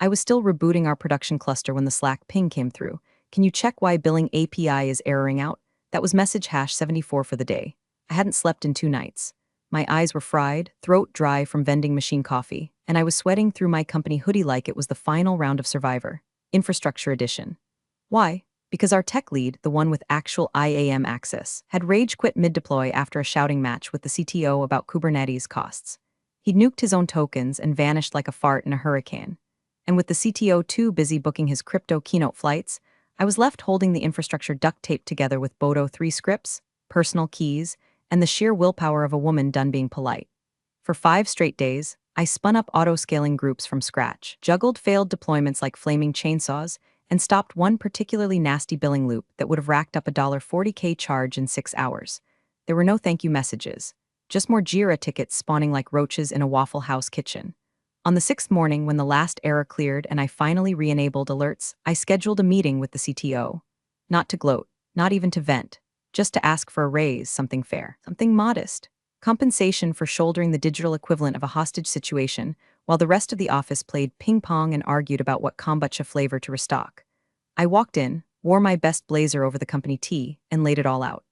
I was still rebooting our production cluster when the Slack ping came through. Can you check why billing API is erroring out? That was message hash 74 for the day. I hadn't slept in 2 nights. My eyes were fried, throat dry from vending machine coffee, and I was sweating through my company hoodie like it was the final round of Survivor. Infrastructure Edition. Why? Because our tech lead, the one with actual IAM access, had rage quit mid-deploy after a shouting match with the CTO about Kubernetes costs. He'd nuked his own tokens and vanished like a fart in a hurricane. And with the CTO too busy booking his crypto keynote flights, I was left holding the infrastructure duct taped together with Bodo 3 scripts, personal keys, and the sheer willpower of a woman done being polite. For 5 straight days, I spun up auto-scaling groups from scratch, juggled failed deployments like flaming chainsaws, and stopped one particularly nasty billing loop that would have racked up a $40K charge in 6 hours. There were no thank you messages, just more Jira tickets spawning like roaches in a Waffle House kitchen. On the 6th morning, when the last error cleared and I finally re-enabled alerts, I scheduled a meeting with the CTO. Not to gloat, not even to vent, just to ask for a raise, something fair, something modest. Compensation for shouldering the digital equivalent of a hostage situation, while the rest of the office played ping-pong and argued about what kombucha flavor to restock. I walked in, wore my best blazer over the company tee, and laid it all out.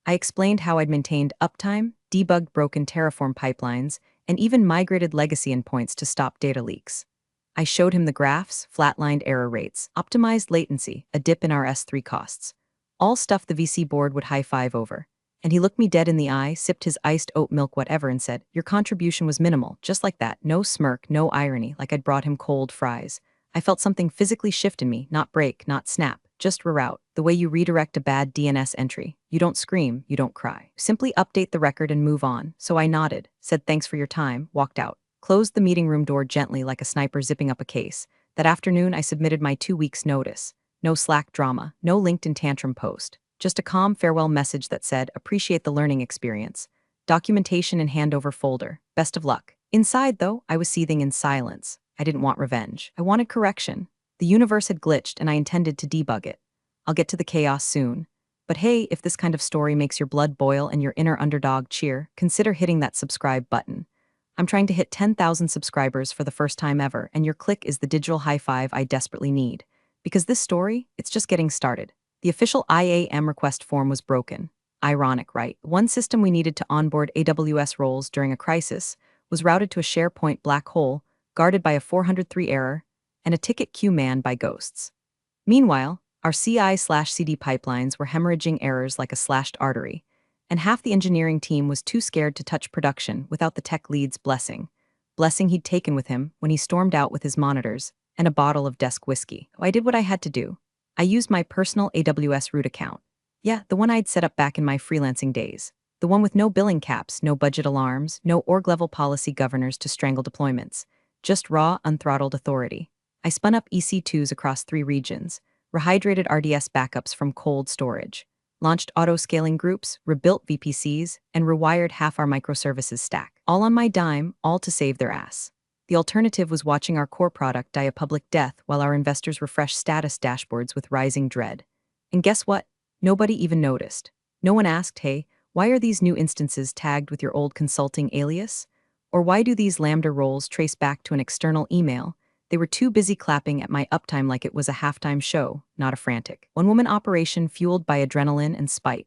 I explained how I'd maintained uptime, debugged broken Terraform pipelines, and even migrated legacy endpoints to stop data leaks. I showed him the graphs, flatlined error rates, optimized latency, a dip in our S3 costs. All stuff the VC board would high-five over. And he looked me dead in the eye, sipped his iced oat milk whatever and said, "Your contribution was minimal," just like that, no smirk, no irony, like I'd brought him cold fries. I felt something physically shift in me, not break, not snap, just reroute, the way you redirect a bad DNS entry. You don't scream, you don't cry. Simply update the record and move on. So I nodded, said thanks for your time, walked out, closed the meeting room door gently like a sniper zipping up a case. That afternoon, I submitted my 2 weeks' notice. No Slack drama, no LinkedIn tantrum post. Just a calm farewell message that said, appreciate the learning experience. Documentation and handover folder. Best of luck. Inside, though, I was seething in silence. I didn't want revenge. I wanted correction. The universe had glitched and I intended to debug it. I'll get to the chaos soon. But hey, if this kind of story makes your blood boil and your inner underdog cheer, consider hitting that subscribe button. I'm trying to hit 10,000 subscribers for the first time ever, and your click is the digital high five I desperately need. Because this story, it's just getting started. The official IAM request form was broken. Ironic, right? One system we needed to onboard AWS roles during a crisis was routed to a SharePoint black hole, guarded by a 403 error, and a ticket queue manned by ghosts. Meanwhile, our CI/CD pipelines were hemorrhaging errors like a slashed artery, and half the engineering team was too scared to touch production without the tech lead's blessing he'd taken with him when he stormed out with his monitors and a bottle of desk whiskey. I did what I had to do. I used my personal AWS root account. Yeah, the one I'd set up back in my freelancing days. The one with no billing caps, no budget alarms, no org-level policy governors to strangle deployments. Just raw, unthrottled authority. I spun up EC2s across 3 regions, rehydrated RDS backups from cold storage, launched auto-scaling groups, rebuilt VPCs, and rewired half our microservices stack. All on my dime, all to save their ass. The alternative was watching our core product die a public death while our investors refresh status dashboards with rising dread. And guess what? Nobody even noticed. No one asked, hey, why are these new instances tagged with your old consulting alias? Or why do these Lambda roles trace back to an external email? They were too busy clapping at my uptime like it was a halftime show, not a frantic one-woman operation fueled by adrenaline and spite.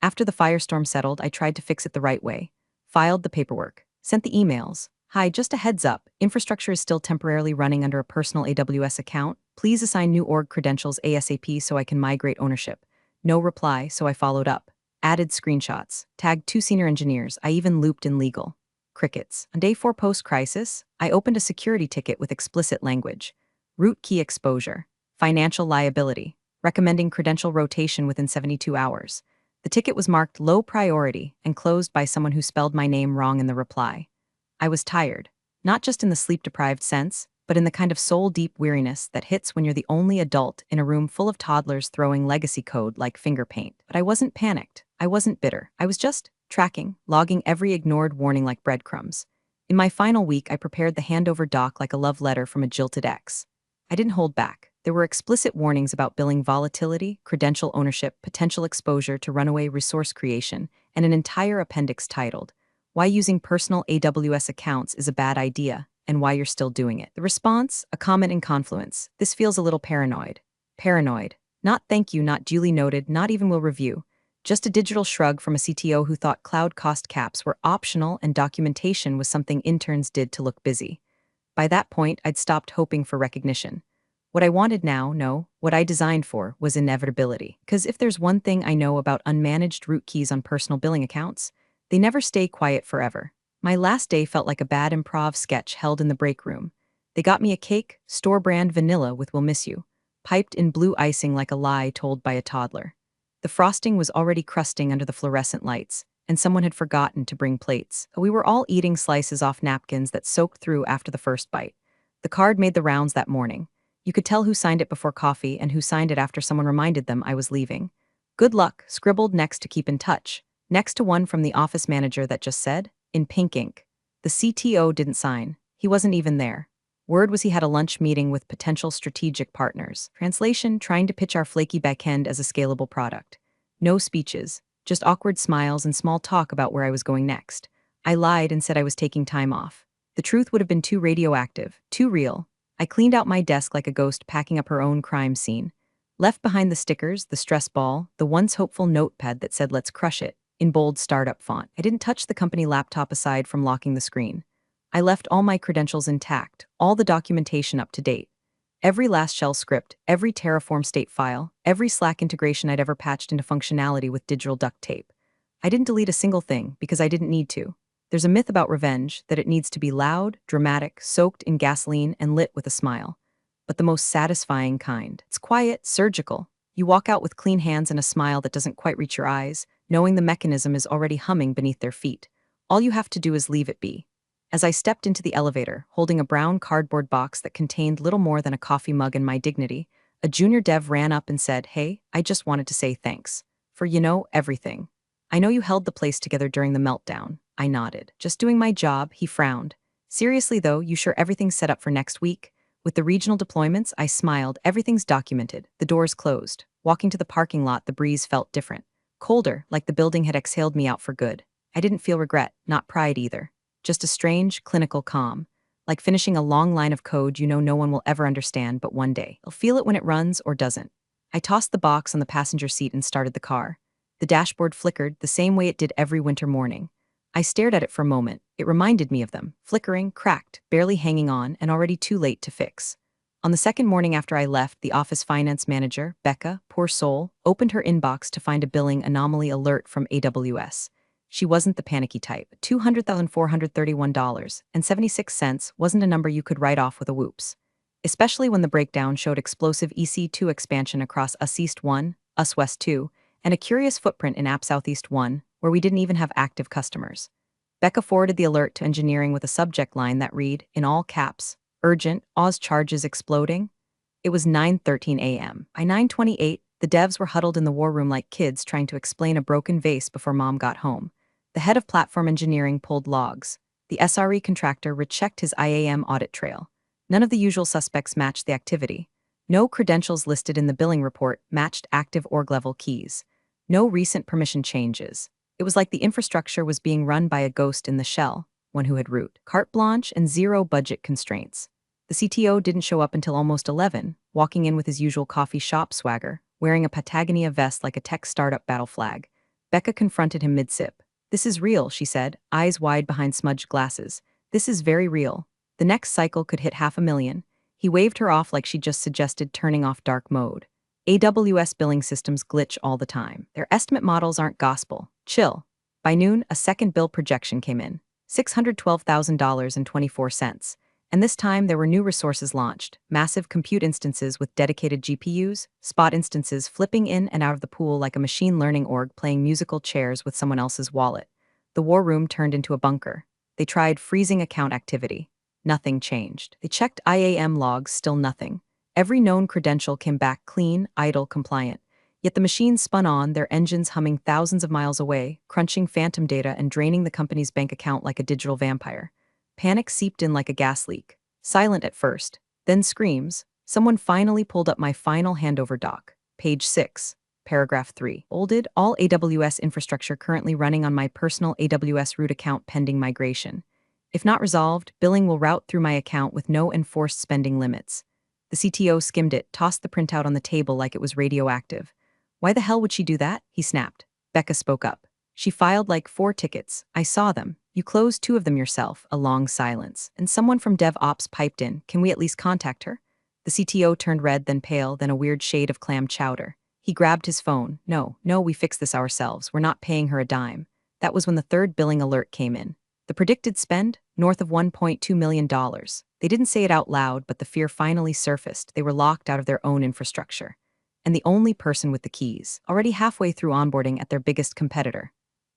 After the firestorm settled, I tried to fix it the right way. Filed the paperwork. Sent the emails. Hi, just a heads up, infrastructure is still temporarily running under a personal AWS account. Please assign new org credentials ASAP so I can migrate ownership. No reply, so I followed up. Added screenshots. Tagged 2 senior engineers. I even looped in legal. Crickets. On day 4 post-crisis, I opened a security ticket with explicit language. Root key exposure. Financial liability. Recommending credential rotation within 72 hours. The ticket was marked low priority and closed by someone who spelled my name wrong in the reply. I was tired. Not just in the sleep-deprived sense, but in the kind of soul-deep weariness that hits when you're the only adult in a room full of toddlers throwing legacy code like finger paint. But I wasn't panicked. I wasn't bitter. I was just tracking, logging every ignored warning like breadcrumbs. In my final week, I prepared the handover doc like a love letter from a jilted ex. I didn't hold back. There were explicit warnings about billing volatility, credential ownership, potential exposure to runaway resource creation, and an entire appendix titled, Why Using Personal AWS Accounts is a Bad Idea, and why you're still doing it. The response, a comment in Confluence. This feels a little paranoid. Paranoid. Not thank you, not duly noted, not even will review. Just a digital shrug from a CTO who thought cloud cost caps were optional and documentation was something interns did to look busy. By that point, I'd stopped hoping for recognition. What I wanted now, no, what I designed for, was inevitability. Because if there's one thing I know about unmanaged root keys on personal billing accounts, they never stay quiet forever. My last day felt like a bad improv sketch held in the break room. They got me a cake, store-brand vanilla with "Will miss you," piped in blue icing like a lie told by a toddler. The frosting was already crusting under the fluorescent lights, and someone had forgotten to bring plates. We were all eating slices off napkins that soaked through after the first bite. The card made the rounds that morning. You could tell who signed it before coffee and who signed it after someone reminded them I was leaving. "Good luck," scribbled next to keep in touch, next to one from the office manager that just said, in pink ink. The CTO didn't sign. He wasn't even there. Word was he had a lunch meeting with potential strategic partners. Translation, trying to pitch our flaky backend as a scalable product. No speeches, just awkward smiles and small talk about where I was going next. I lied and said I was taking time off. The truth would have been too radioactive, too real. I cleaned out my desk like a ghost packing up her own crime scene. Left behind the stickers, the stress ball, the once hopeful notepad that said "Let's crush it," in bold startup font. I didn't touch the company laptop aside from locking the screen. I left all my credentials intact, all the documentation up to date. Every last shell script, every Terraform state file, every Slack integration I'd ever patched into functionality with digital duct tape. I didn't delete a single thing because I didn't need to. There's a myth about revenge that it needs to be loud, dramatic, soaked in gasoline, and lit with a smile. But the most satisfying kind. It's quiet, surgical. You walk out with clean hands and a smile that doesn't quite reach your eyes, knowing the mechanism is already humming beneath their feet. All you have to do is leave it be. As I stepped into the elevator, holding a brown cardboard box that contained little more than a coffee mug and my dignity, a junior dev ran up and said, "Hey, I just wanted to say thanks. For everything. I know you held the place together during the meltdown." I nodded. "Just doing my job," he frowned. "Seriously though, you sure everything's set up for next week?" With the regional deployments, I smiled. "Everything's documented. The doors closed." Walking to the parking lot, the breeze felt different. Colder, like the building had exhaled me out for good. I didn't feel regret, not pride either. Just a strange, clinical calm. Like finishing a long line of code you know no one will ever understand, but one day, you'll feel it when it runs or doesn't. I tossed the box on the passenger seat and started the car. The dashboard flickered the same way it did every winter morning. I stared at it for a moment. It reminded me of them, flickering, cracked, barely hanging on, and already too late to fix. On the second morning after I left, the office finance manager, Becca, poor soul, opened her inbox to find a billing anomaly alert from AWS. She wasn't the panicky type. $200,431.76 wasn't a number you could write off with a whoops. Especially when the breakdown showed explosive EC2 expansion across US East 1, US West 2, and a curious footprint in App Southeast 1, where we didn't even have active customers. Becca forwarded the alert to engineering with a subject line that read, in all caps, "Urgent, Oz charges exploding." It was 9:13 a.m. By 9:28, the devs were huddled in the war room like kids trying to explain a broken vase before mom got home. The head of platform engineering pulled logs. The SRE contractor rechecked his IAM audit trail. None of the usual suspects matched the activity. No credentials listed in the billing report matched active org-level keys. No recent permission changes. It was like the infrastructure was being run by a ghost in the shell, one who had root, carte blanche, and zero budget constraints. The CTO didn't show up until almost 11, walking in with his usual coffee shop swagger, wearing a Patagonia vest like a tech startup battle flag. Becca confronted him mid-sip. "This is real," she said, eyes wide behind smudged glasses. "This is very real. The next cycle could hit 500,000. He waved her off like she just suggested turning off dark mode. AWS billing systems glitch all the time. Their estimate models aren't gospel. Chill. By noon, a second bill projection came in. $612,024. And this time there were new resources launched, massive compute instances with dedicated GPUs, spot instances flipping in and out of the pool like a machine learning org playing musical chairs with someone else's wallet. The war room turned into a bunker. They tried freezing account activity. Nothing changed. They checked IAM logs, still nothing. Every known credential came back clean, idle, compliant. Yet the machines spun on, their engines humming thousands of miles away, crunching phantom data and draining the company's bank account like a digital vampire. Panic seeped in like a gas leak. Silent at first, then screams. Someone finally pulled up my final handover doc. Page 6, paragraph 3. Bolded, all AWS infrastructure currently running on my personal AWS root account pending migration. If not resolved, billing will route through my account with no enforced spending limits. The CTO skimmed it, tossed the printout on the table like it was radioactive. Why the hell would she do that? He snapped. Becca spoke up. She filed like 4 tickets. I saw them. You closed 2 of them yourself. A long silence. And someone from DevOps piped in. Can we at least contact her? The CTO turned red, then pale, then a weird shade of clam chowder. He grabbed his phone. No, we fixed this ourselves. We're not paying her a dime. That was when the 3rd billing alert came in. The predicted spend? North of $1.2 million. They didn't say it out loud, but the fear finally surfaced. They were locked out of their own infrastructure. And the only person with the keys, already halfway through onboarding at their biggest competitor.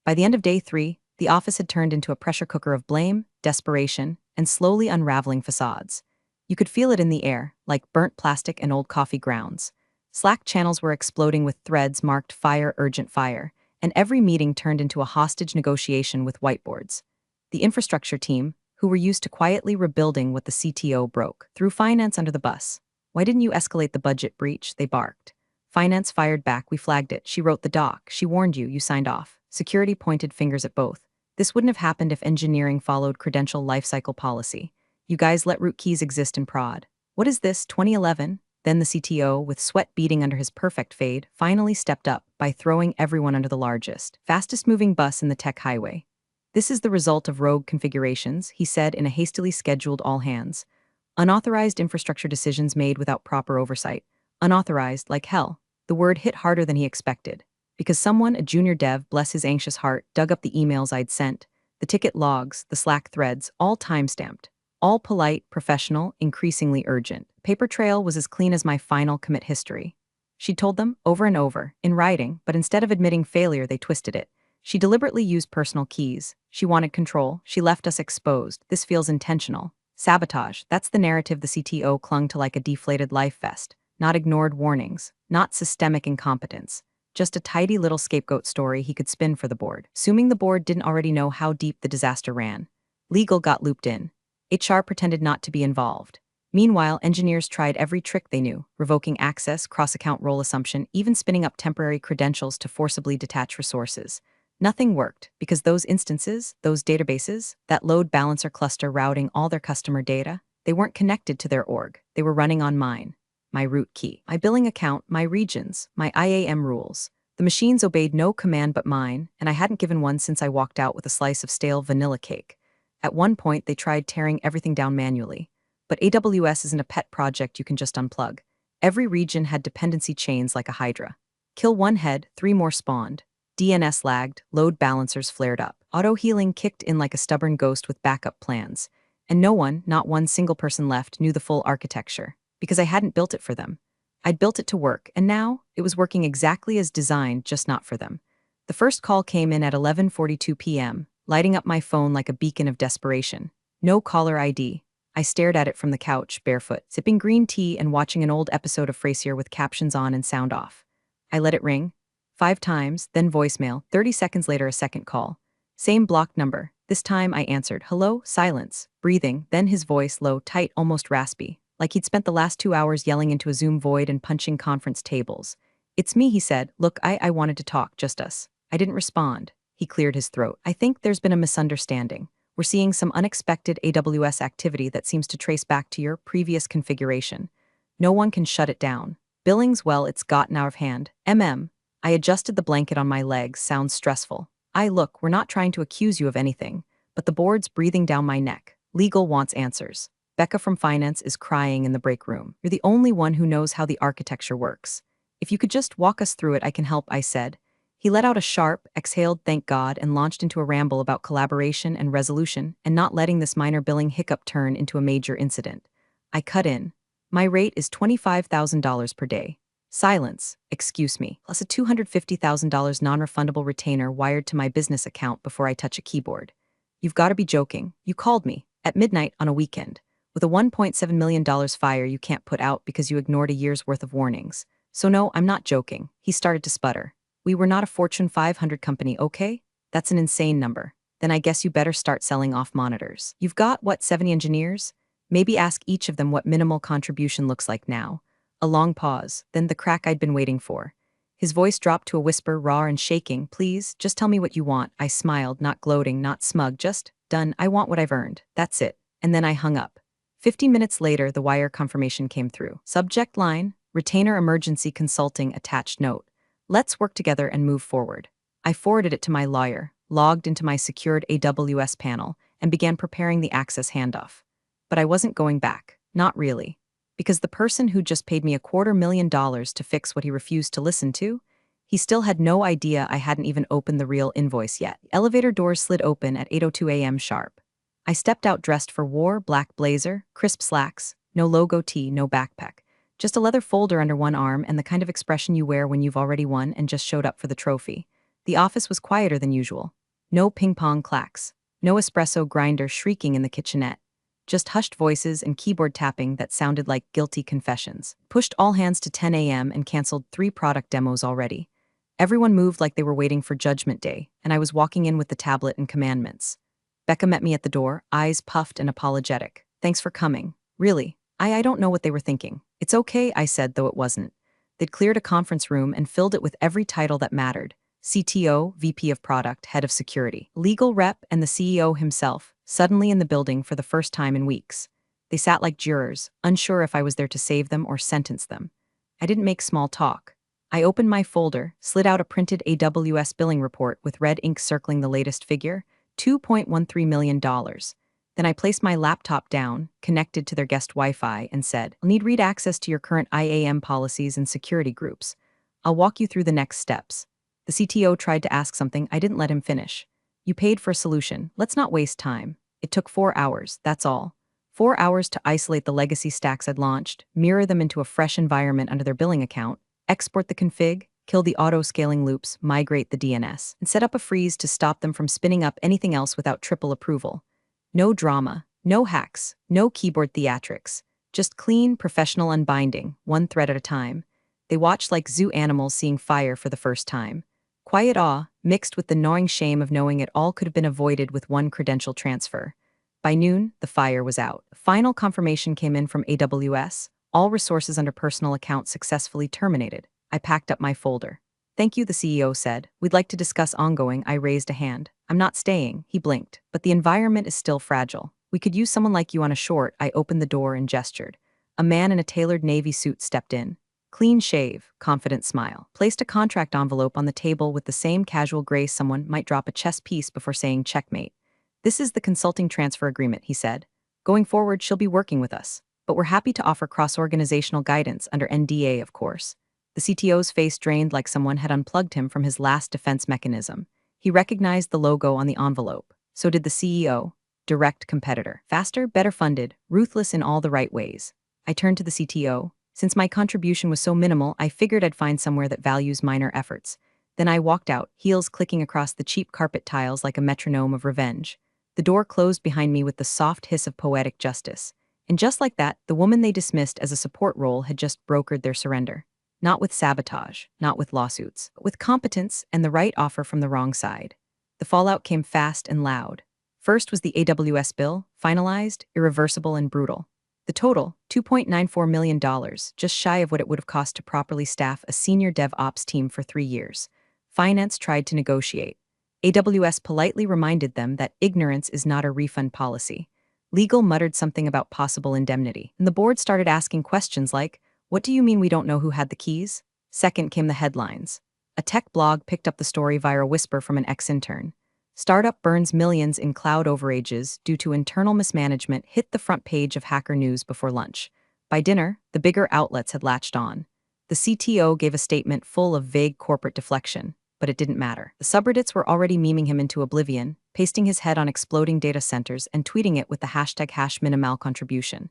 By the end of day 3, the office had turned into a pressure cooker of blame, desperation, and slowly unraveling facades. You could feel it in the air, like burnt plastic and old coffee grounds. Slack channels were exploding with threads marked "Fire, Urgent Fire," and every meeting turned into a hostage negotiation with whiteboards. The infrastructure team, who were used to quietly rebuilding what the CTO broke, threw finance under the bus. Why didn't you escalate the budget breach? They barked. Finance fired back. We flagged it. She wrote the doc. She warned you. You signed off. Security pointed fingers at both. This wouldn't have happened if engineering followed credential lifecycle policy. You guys let root keys exist in prod. What is this, 2011? Then the CTO, with sweat beading under his perfect fade, finally stepped up by throwing everyone under the largest, fastest-moving bus in the tech highway. This is the result of rogue configurations, he said in a hastily scheduled all-hands. Unauthorized infrastructure decisions made without proper oversight. Unauthorized like hell. The word hit harder than he expected. Because someone, a junior dev, bless his anxious heart, dug up the emails I'd sent, the ticket logs, the Slack threads, all time-stamped. All polite, professional, increasingly urgent. Paper trail was as clean as my final commit history. She told them, over and over, in writing, but instead of admitting failure, they twisted it. She deliberately used personal keys. She wanted control. She left us exposed. This feels intentional. Sabotage, that's the narrative the CTO clung to like a deflated life vest. Not ignored warnings. Not systemic incompetence. Just a tidy little scapegoat story he could spin for the board. Assuming the board didn't already know how deep the disaster ran. Legal got looped in. HR pretended not to be involved. Meanwhile, engineers tried every trick they knew, revoking access, cross-account role assumption, even spinning up temporary credentials to forcibly detach resources. Nothing worked, because those instances, those databases, that load balancer cluster routing all their customer data, they weren't connected to their org. They were running on mine. My root key, my billing account, my regions, my IAM rules. The machines obeyed no command but mine, and I hadn't given one since I walked out with a slice of stale vanilla cake. At one point, they tried tearing everything down manually. But AWS isn't a pet project you can just unplug. Every region had dependency chains like a hydra. Kill one head, 3 more spawned. DNS lagged, load balancers flared up. Auto-healing kicked in like a stubborn ghost with backup plans. And no one, not one single person left, knew the full architecture. Because I hadn't built it for them. I'd built it to work, and now, it was working exactly as designed, just not for them. The first call came in at 11:42 p.m., lighting up my phone like a beacon of desperation. No caller ID. I stared at it from the couch, barefoot, sipping green tea and watching an old episode of Frasier with captions on and sound off. I let it ring. 5 times, then voicemail, 30 seconds later a second call. Same blocked number. This time I answered, hello, silence, breathing, then his voice low, tight, almost raspy, like he'd spent the last 2 hours yelling into a Zoom void and punching conference tables. It's me, he said. Look, I wanted to talk, just us. I didn't respond. He cleared his throat. I think there's been a misunderstanding. We're seeing some unexpected AWS activity that seems to trace back to your previous configuration. No one can shut it down. Billings, well, it's gotten out of hand. I adjusted the blanket on my legs. Sounds stressful. Look, we're not trying to accuse you of anything, but the board's breathing down my neck. Legal wants answers. Becca from finance is crying in the break room. You're the only one who knows how the architecture works. If you could just walk us through it, I can help, I said. He let out a sharp, exhaled thank God and launched into a ramble about collaboration and resolution and not letting this minor billing hiccup turn into a major incident. I cut in. My rate is $25,000 per day. Silence, excuse me, plus a $250,000 non-refundable retainer wired to my business account before I touch a keyboard. You've got to be joking. You called me, at midnight on a weekend, with a $1.7 million fire you can't put out because you ignored a year's worth of warnings. So no, I'm not joking. He started to sputter. We were not a Fortune 500 company, okay? That's an insane number. Then I guess you better start selling off monitors. You've got, what, 70 engineers? Maybe ask each of them what minimal contribution looks like now. A long pause, then the crack I'd been waiting for. His voice dropped to a whisper, raw and shaking. Please, just tell me what you want. I smiled, not gloating, not smug, just done, I want what I've earned. That's it. And then I hung up. 50 minutes later, the wire confirmation came through. Subject line, retainer emergency consulting attached note. Let's work together and move forward. I forwarded it to my lawyer, logged into my secured AWS panel, and began preparing the access handoff. But I wasn't going back. Not really. Because the person who just paid me $250,000 to fix what he refused to listen to, he still had no idea I hadn't even opened the real invoice yet. Elevator doors slid open at 8:02 a.m. sharp. I stepped out dressed for war, black blazer, crisp slacks, no logo tee, no backpack. Just a leather folder under one arm and the kind of expression you wear when you've already won and just showed up for the trophy. The office was quieter than usual. No ping-pong clacks. No espresso grinder shrieking in the kitchenette. Just hushed voices and keyboard tapping that sounded like guilty confessions. Pushed all hands to 10 a.m. and canceled 3 product demos already. Everyone moved like they were waiting for Judgment Day, and I was walking in with the tablet and commandments. Becca met me at the door, eyes puffed and apologetic. Thanks for coming. Really, I don't know what they were thinking. It's okay, I said, though it wasn't. They'd cleared a conference room and filled it with every title that mattered. CTO, VP of Product, Head of Security, Legal Rep, and the CEO himself, suddenly in the building for the first time in weeks. They sat like jurors, unsure if I was there to save them or sentence them. I didn't make small talk. I opened my folder, slid out a printed AWS billing report with red ink circling the latest figure, $2.13 million. Then I placed my laptop down, connected to their guest Wi-Fi, and said, I'll need read access to your current IAM policies and security groups. I'll walk you through the next steps. The CTO tried to ask something, I didn't let him finish. You paid for a solution, let's not waste time. It took 4 hours, that's all. 4 hours to isolate the legacy stacks I'd launched, mirror them into a fresh environment under their billing account, export the config, kill the auto-scaling loops, migrate the DNS, and set up a freeze to stop them from spinning up anything else without triple approval. No drama, no hacks, no keyboard theatrics. Just clean, professional unbinding, one thread at a time. They watched like zoo animals seeing fire for the first time. Quiet awe, mixed with the gnawing shame of knowing it all could have been avoided with one credential transfer. By noon, the fire was out. Final confirmation came in from AWS. All resources under personal account successfully terminated. I packed up my folder. Thank you, the CEO said. We'd like to discuss ongoing. I raised a hand. I'm not staying, he blinked, but the environment is still fragile. We could use someone like you on a short. I opened the door and gestured. A man in a tailored navy suit stepped in. Clean shave, confident smile. Placed a contract envelope on the table with the same casual grace someone might drop a chess piece before saying checkmate. This is the consulting transfer agreement, he said. Going forward, she'll be working with us, but we're happy to offer cross-organizational guidance under NDA, of course. The CTO's face drained like someone had unplugged him from his last defense mechanism. He recognized the logo on the envelope. So did the CEO. Direct competitor. Faster, better funded, ruthless in all the right ways. I turned to the CTO. Since my contribution was so minimal, I figured I'd find somewhere that values minor efforts. Then I walked out, heels clicking across the cheap carpet tiles like a metronome of revenge. The door closed behind me with the soft hiss of poetic justice. And just like that, the woman they dismissed as a support role had just brokered their surrender. Not with sabotage, not with lawsuits, but with competence and the right offer from the wrong side. The fallout came fast and loud. First was the AWS bill, finalized, irreversible, and brutal. The total, $2.94 million, just shy of what it would have cost to properly staff a senior DevOps team for 3 years. Finance tried to negotiate. AWS politely reminded them that ignorance is not a refund policy. Legal muttered something about possible indemnity, and the board started asking questions like, what do you mean we don't know who had the keys? Second came the headlines. A tech blog picked up the story via a whisper from an ex-intern. Startup burns millions in cloud overages due to internal mismanagement hit the front page of Hacker News before lunch. By dinner, the bigger outlets had latched on. The CTO gave a statement full of vague corporate deflection, but it didn't matter. The subreddits were already memeing him into oblivion, pasting his head on exploding data centers and tweeting it with the hashtag #minimalcontribution.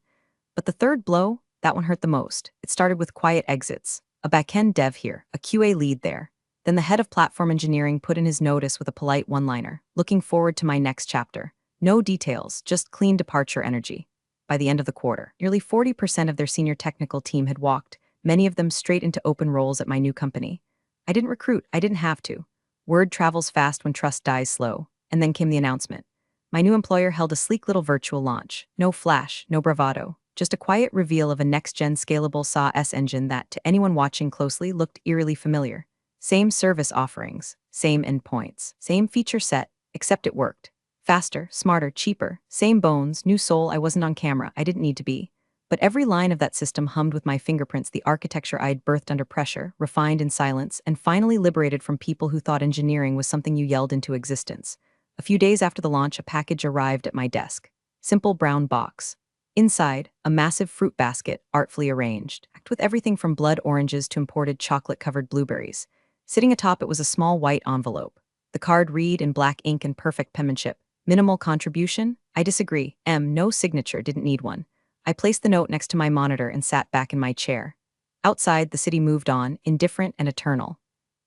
But the third blow, that one hurt the most. It started with quiet exits. A backend dev here, a QA lead there. Then the head of platform engineering put in his notice with a polite one-liner. Looking forward to my next chapter. No details, just clean departure energy. By the end of the quarter, nearly 40% of their senior technical team had walked, many of them straight into open roles at my new company. I didn't recruit, I didn't have to. Word travels fast when trust dies slow. And then came the announcement. My new employer held a sleek little virtual launch. No flash, no bravado. Just a quiet reveal of a next-gen scalable SaaS engine that, to anyone watching closely, looked eerily familiar. Same service offerings, same endpoints, same feature set, except it worked. Faster, smarter, cheaper. Same bones, new soul. I wasn't on camera. I didn't need to be. But every line of that system hummed with my fingerprints, the architecture I'd birthed under pressure, refined in silence, and finally liberated from people who thought engineering was something you yelled into existence. A few days after the launch, a package arrived at my desk. Simple brown box. Inside, a massive fruit basket, artfully arranged, packed with everything from blood oranges to imported chocolate-covered blueberries. Sitting atop it was a small white envelope. The card read in black ink and perfect penmanship. Minimal contribution? I disagree. No signature, didn't need one. I placed the note next to my monitor and sat back in my chair. Outside, the city moved on, indifferent and eternal.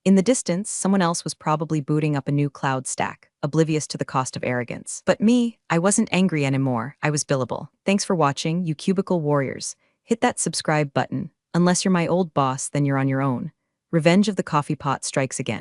In the distance, someone else was probably booting up a new cloud stack, oblivious to the cost of arrogance. But me, I wasn't angry anymore. I was billable. Thanks for watching, you cubicle warriors. Hit that subscribe button. Unless you're my old boss, then you're on your own. Revenge of the coffee pot strikes again.